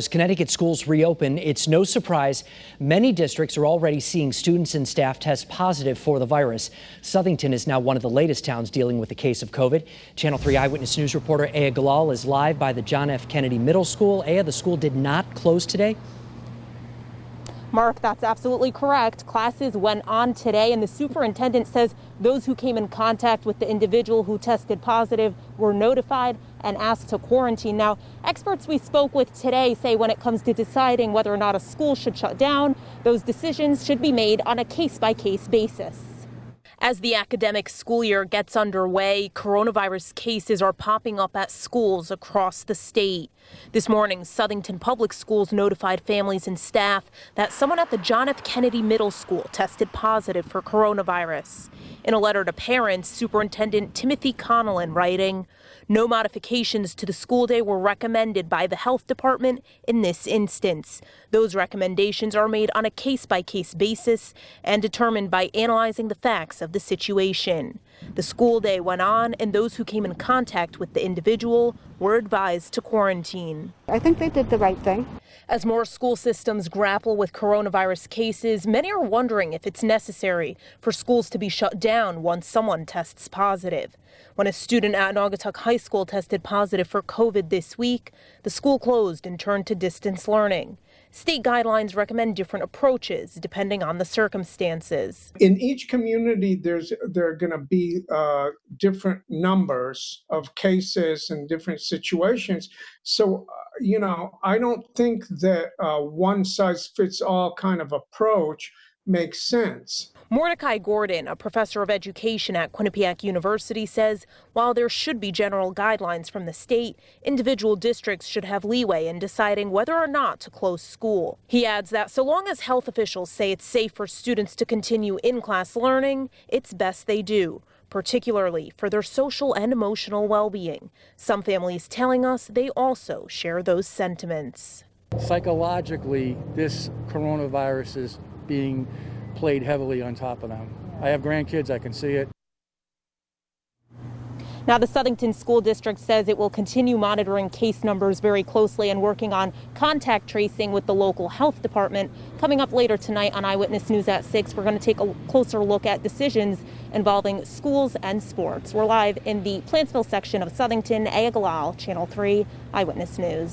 As Connecticut schools reopen, it's no surprise many districts are already seeing students and staff test positive for the virus. Southington is now one of the latest towns dealing with a case of COVID. Channel 3 Eyewitness News reporter Aya Galal is live by the John F. Kennedy Middle School. Aya, the school did not close today. Mark, that's absolutely correct. Classes went on today, and the superintendent says those who came in contact with the individual who tested positive were notified and asked to quarantine. Now, experts we spoke with today say when it comes to deciding whether or not a school should shut down, those decisions should be made on a case-by-case basis. As the academic school year gets underway, coronavirus cases are popping up at schools across the state. This morning, Southington Public Schools notified families and staff that someone at the John F. Kennedy Middle School tested positive for coronavirus. In a letter to parents, Superintendent Timothy Connellan writing, "No modifications to the school day were recommended by the health department in this instance. Those recommendations are made on a case-by-case basis and determined by analyzing the facts of the situation." The school day went on, and those who came in contact with the individual were advised to quarantine. I think they did the right thing. As more school systems grapple with coronavirus cases, many are wondering if it's necessary for schools to be shut down once someone tests positive. When a student at Naugatuck High School tested positive for COVID this week, the school closed and turned to distance learning. State guidelines recommend different approaches depending on the circumstances. In each community, there are going to be different numbers of cases and different situations. So, I don't think that one size fits all kind of approach makes sense. Mordecai Gordon, a professor of education at Quinnipiac University, says while there should be general guidelines from the state, individual districts should have leeway in deciding whether or not to close school. He adds that so long as health officials say it's safe for students to continue in-class learning, it's best they do, particularly for their social and emotional well-being. Some families telling us they also share those sentiments. Psychologically, this coronavirus is being played heavily on top of them. I have grandkids, I can see it. Now, the Southington School District says it will continue monitoring case numbers very closely and working on contact tracing with the local health department. Coming up later tonight on Eyewitness News at 6, we're going to take a closer look at decisions involving schools and sports. We're live in the Plantsville section of Southington. Aya Galal, Channel 3 Eyewitness News.